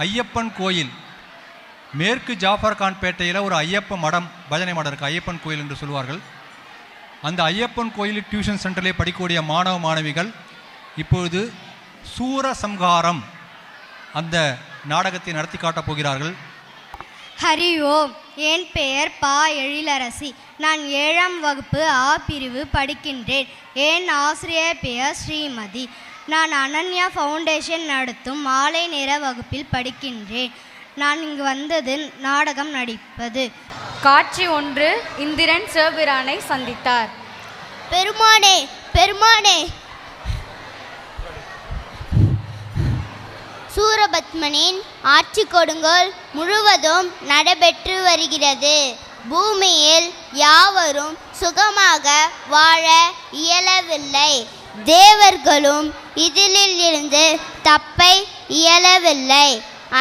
ஐயப்பன் கோயில் மேற்கு ஜாஃபர்கான் பேட்டையில் ஒரு ஐயப்ப மடம், பஜனை மடம் இருக்குது, ஐயப்பன் கோயில் என்று சொல்வார்கள். அந்த ஐயப்பன் கோயில் டியூஷன் சென்டரிலே படிக்கக்கூடிய மாணவ மாணவிகள் இப்பொழுது சூரசம்ஹாரம் அந்த நாடகத்தை நடத்தி காட்டப் போகிறார்கள். ஹரி ஓம். என் பெயர் பா எழிலரசி. நான் 7ஆம் வகுப்பு ஆ பிரிவு படிக்கின்றேன். என் ஆசிரியர் பெயர் ஸ்ரீமதி. நான் அனன்யா ஃபவுண்டேஷன் நடத்தும் மாலை நேர வகுப்பில் படிக்கின்றேன். நான் இங்கு வந்தது நாடகம் நடிப்பது. காட்சி 1. இந்திரன் சிவபிரானை சந்தித்தார். பெருமானே, பெருமானே, சூரபத்மனின் ஆட்சி கொடுங்கோல் முழுவதும் நடைபெற்று வருகிறது. பூமியில் யாவரும் சுகமாக வாழ இயலவில்லை. தேவர்களும் இதிலிருந்து தப்ப இயலவில்லை.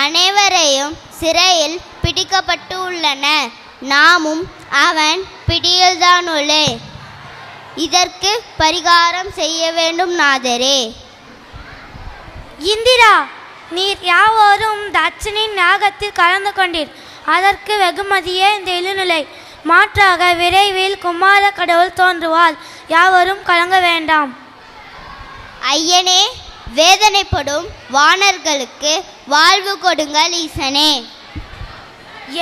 அனைவரையும் சிறையில் பிடிக்கப்பட்டு உள்ளனர். நாமும் அவன் பிடியில்தானுள்ளே. இதற்கு பரிகாரம் செய்ய வேண்டும் நாதரே. இந்திரா, நீர் யாவரும் தட்சனின் யாகத்தில் கலந்து கொண்டீர். அதற்கு வெகுமதியே இந்த இழுநிலை. மாற்றாக விரைவில் குமார கடவுள் தோன்றுவாள். யாவரும் கலங்க வேண்டாம். ஐயனே, வேதனைப்படும் வானர்களுக்கு வாழ்வு கொடுங்கள் ஈசனே.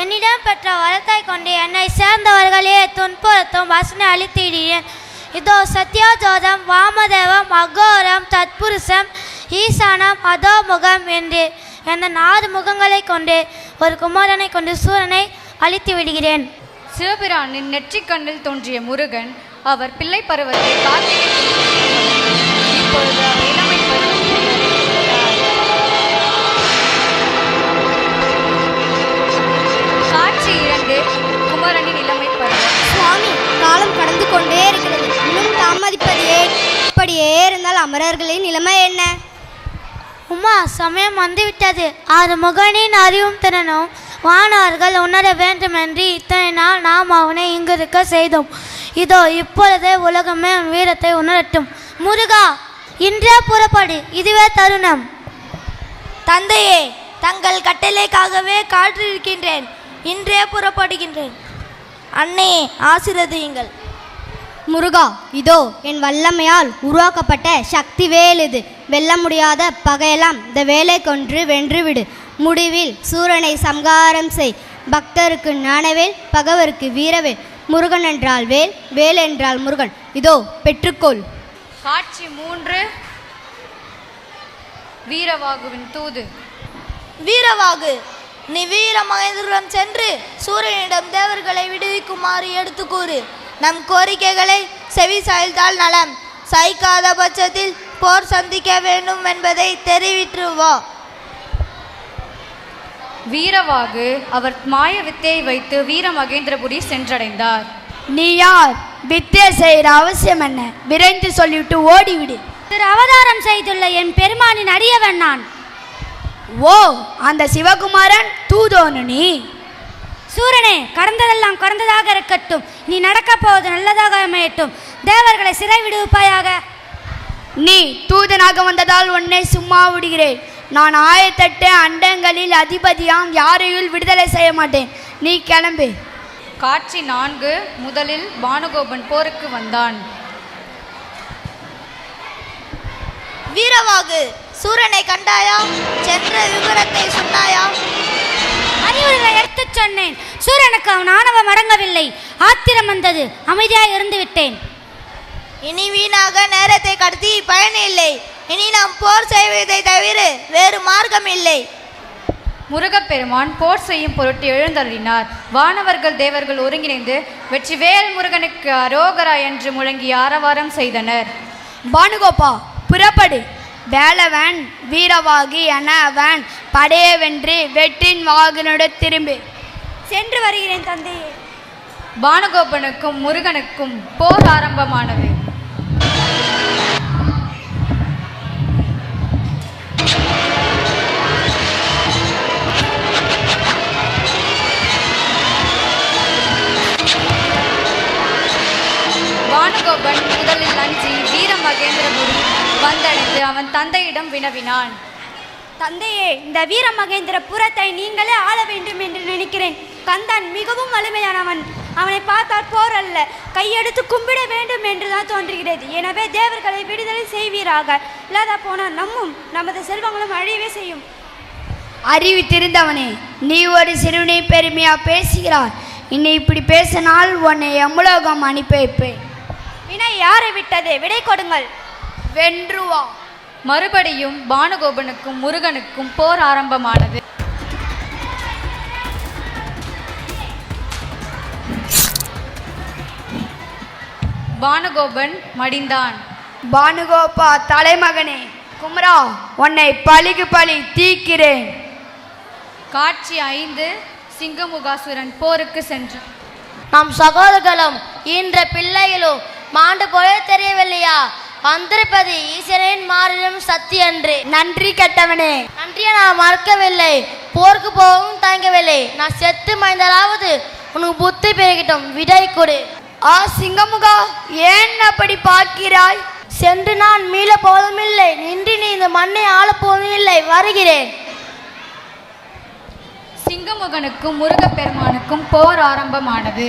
என்னிடம் பெற்ற வரத்தை கொண்டு என்னை சேர்ந்தவர்களே துன்புறுத்தும் வசனை அளித்திடுகிறேன். இதோ சத்யோஜோதம், வாமதேவம், அகோரம், தத்புருஷம், ஈசானம், அதோமுகம் என்று எந்த 4 முகங்களை கொண்டு ஒரு குமாரனை கொண்டு சூரனை அழித்து விடுகிறேன். சிவபிரானின் நெற்றிக்கண்ணில் தோன்றிய முருகன் அவர் பிள்ளை பருவத்தை கார்த்திகை இப்பொழுது அவர் இளமை காட்சி 2. குமரனின் இளமை பருவம். சுவாமி, காலம் கடந்து கொண்டே இருக்கிறது. இன்னும் தாமதிப்பதே. இப்படியே இருந்தால் அமரர்களின் நிலைமை என்ன? உமா, சமயம் வந்துவிட்டது. 6 முகனின் அறிவும் திறனும் வானவர்கள் உணர வேண்டுமென்று இத்தனை நாள் நாம் அவனை இங்கிருக்க செய்தோம். இதோ இப்பொழுதே உலகமே வீரத்தை உணரட்டும். முருகா, இன்றே புறப்படு. இதுவே தருணம். தந்தையே, தங்கள் கட்டளைக்காகவே காற்றிருக்கின்றேன். இன்றே புறப்படுகின்றேன். அன்னையே, ஆசீர்வதியுங்கள். முருகா, இதோ என் வல்லமையால் உருவாக்கப்பட்ட சக்தி வேல் இது. வெல்ல முடியாத பகையெல்லாம் இந்த வேலை கொன்று வென்றுவிடு. முடிவில் சூரனை சம்ஹாரம் செய். பக்தருக்கு ஞானவேல், பகவருக்கு வீரவேல். முருகன் என்றால் வேல், வேல் என்றால் முருகன். இதோ பெற்றுக்கொள். காட்சி 3. வீரவாகுவின் தூது. வீரவாகு, நீ வீர மகேந்திரன் சென்று சூரியனிடம் தேவர்களை விடுவிக்குமாறு எடுத்து கூறு. நம் கோரிக்கைகளை செவி சாய்த்தால் நலம். சாய்க்காத பட்சத்தில் போர் சந்திக்க வேண்டும் என்பதை தெரிவித்துவா. வீரவாகு அவர் மாய வித்தையை வைத்து வீர மகேந்திரபுரி சென்றடைந்தார். நீ யார்? வித்தை செய்கிற அவசியம் என்ன? விரைந்து சொல்லிவிட்டு ஓடிவிடு. திரு அவதாரம் செய்துள்ள என் பெருமானின் அடியவன் நான். ஓ, அந்த சிவகுமாரன் தூதோனு நீ? சூரனே, கடந்ததெல்லாம் கடந்ததாக இருக்கட்டும். நீ நடக்கப் போவது நல்லதாக அமையட்டும். தேவர்களை சிறை விடுவிப்பாயாக. நீ தூதனாக வந்ததால் உன்னை சும்மா விடுகிறேன். நான் 1008 அண்டங்களில் அதிபதியாம் யாரையும் விடுதலை செய்ய மாட்டேன். நீ கிளம்பு. காட்சி 4. முதலில் பானுகோபன் போருக்கு வந்தான். வீரவாகு, சூரனை கண்டாயா? சென்ற விவரத்தை சொன்னாயா? அறிவுரை எடுத்து சொன்னேன். சூரனுக்கு அவன் ஆணவம் அடங்கவில்லை. ஆத்திரம் வந்தது. அமைதியாக இருந்து விட்டேன். இனி வீணாக நேரத்தை கடத்தி பயன் இல்லை. இனி நாம் போர் செய்வதை தவிர வேறு மார்க்கம் இல்லை. முருகப்பெருமான் போர் செய்யும் பொருட்டு எழுந்தருளினார். வானவர்கள் தேவர்கள் ஒருங்கிணைந்து வெற்றிவேல் முருகனுக்கு அரோகரா என்று முழங்கி ஆரவாரம் செய்தனர். பானுகோபா, புறப்படு. வேலவன் வீரவாகி என அவன் படையை வென்று வெற்றின் வாகனுடன் திரும்பி. சென்று வருகிறேன் தந்தையே. பானுகோபனுக்கும் முருகனுக்கும் போர் ஆரம்பமானது. பானுகோபன் முதலில் அஞ்சி வீர மகேந்திரபுரி வந்தடைந்து அவன் தந்தையிடம் வினவினான். தந்தையே, இந்த வீரமகேந்திரபுரத்தை நீங்களே ஆள வேண்டும் என்று நினைக்கிறேன். கந்தன் மிகவும் வலிமையானவன். அவனை பார்த்தால் போர் அல்ல, கையெடுத்து கும்பிட வேண்டும் என்றுதான் தோன்றுகிறது. எனவே தேவர்களை விடுதலை செய்வீராக. இல்லாத போனால் நமது செல்வங்களும் அழிவே செய்யும். அறிவு தெரிந்தவனே, நீ ஒரு சிறுவனை பெருமையா பேசுகிறாய். இன்னை இப்படி பேசினால் உன்னை எம்முலோகம் அனுப்பி வைப்பேன். வினை யாரை விட்டது? விடை கொடுங்கள். வென்றுவா. மறுபடியும் பானுகோபனுக்கும் முருகனுக்கும் போர் ஆரம்பமானது. பானுகோபன் மடிந்தான். பானுகோபா தலைமகனே, குமரா, உன்னை பழிக்கு பழி தீக்கிறேன். காட்சி 5. சிங்கமுகாசுரன் போருக்கு சென்றான். நம் சகோதரர்களும் ஈன்ற பிள்ளைகளும் மாண்டு போய தெரியவில்லையா? வந்திருப்பது ஈஸ்வரன் மாறிடும் சக்தி என்று. நன்றி கெட்டவனே. நன்றியை நான் மறக்கவில்லை, போருக்கு போகவும் தயங்கவில்லை. நான் செத்து மைந்தாலாவது உனக்கு புத்தி பெருகிட்டும். விடை கொடு. சிங்கமுகா, ஏன் அப்படி பார்க்கிறாய்? சென்று நான் மீள போவதும் இல்லை, நின்று நீ இந்த மண்ணை ஆளப்போவதும் இல்லை. வருகிறேன். சிங்கமுகனுக்கும் முருகப்பெருமானுக்கும் போர் ஆரம்பமானது.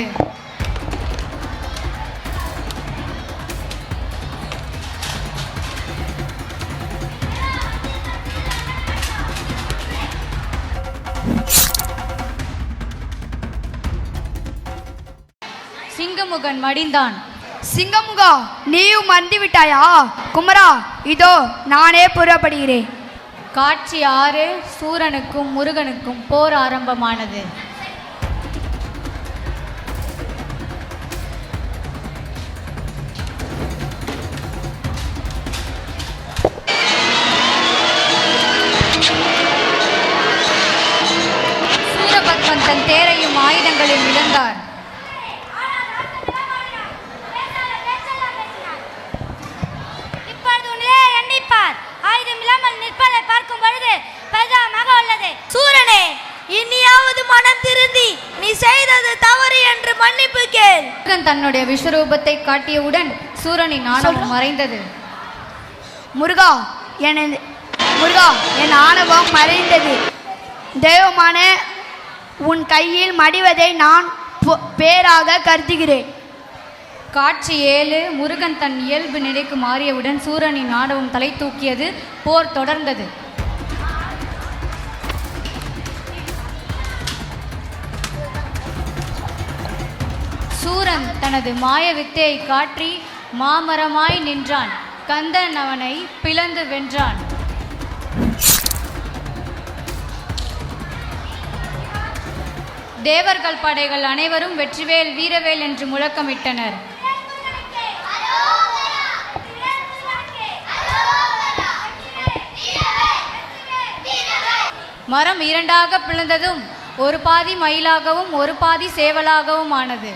சிங்கமுகன் மடிந்தான். சிங்கமுகா, நீயும் மறந்து விட்டாயா? குமரா, இதோ நானே புறப்படுகிறேன். காட்சி 6. சூரனுக்கும் முருகனுக்கும் போர் ஆரம்பமானது. சூரபத்மன் தன் தேரையும் ஆயுதங்களையும் இழந்தார். ஆயுதம் இல்லாமல் நிற்பதை பார்க்கும் பொழுது பரிதாபமாக உள்ளது. சூரனே, இனியாவது மனம் திருந்தி நீ செய்தது தவறு என்று மன்னிப்பு கேள். முருகன் தன்னுடைய விஸ்வரூபத்தை காட்டியவுடன் சூரனின் ஆணவம் மறைந்தது. முருகா, என் ஆணவம் மறைந்தது. தெய்வமான உன் கையில் மடிவதை நான் பேராக கருதுகிறேன். காட்சி 7. முருகன் தன் இயல்பு நிலைக்கு மாறியவுடன் சூரனின் ஆணவம் தலை தூக்கியது. போர் தொடர்ந்தது. சூரன் தனது மாய வித்தையை காட்டி மாமரமாய் நின்றான். கந்தன் அவனை பிளந்து வென்றான். தேவர்கள் படைகள் அனைவரும் வெற்றிவேல் வீரவேல் என்று முழக்கமிட்டனர். மரம் 2ஆக பிளந்ததும் ஒரு பாதி மயிலாகவும் ஒரு பாதி சேவலாகவும் ஆனது.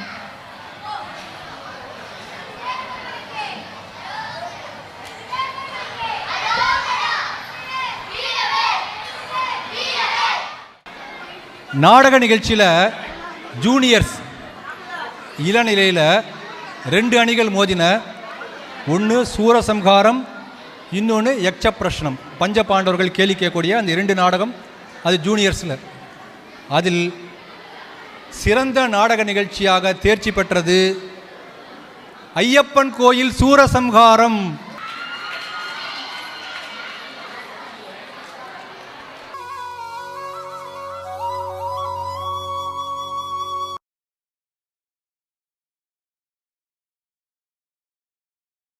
நாடக நிகழ்ச்சியில் ஜூனியர்ஸ் இளநிலையில் 2 அணிகள் மோதின. ஒன்று சூரசம்ஹாரம், இன்னொன்று யக்ஷ பிரஷ்னம். பஞ்ச பாண்டவர்கள் கேலி கேட்கக்கூடிய அந்த 2 நாடகம், அது ஜூனியர்ஸில். அதில் சிறந்த நாடக நிகழ்ச்சியாக தேர்ச்சி பெற்றது ஐயப்பன் கோயில் சூரசம்ஹாரம்.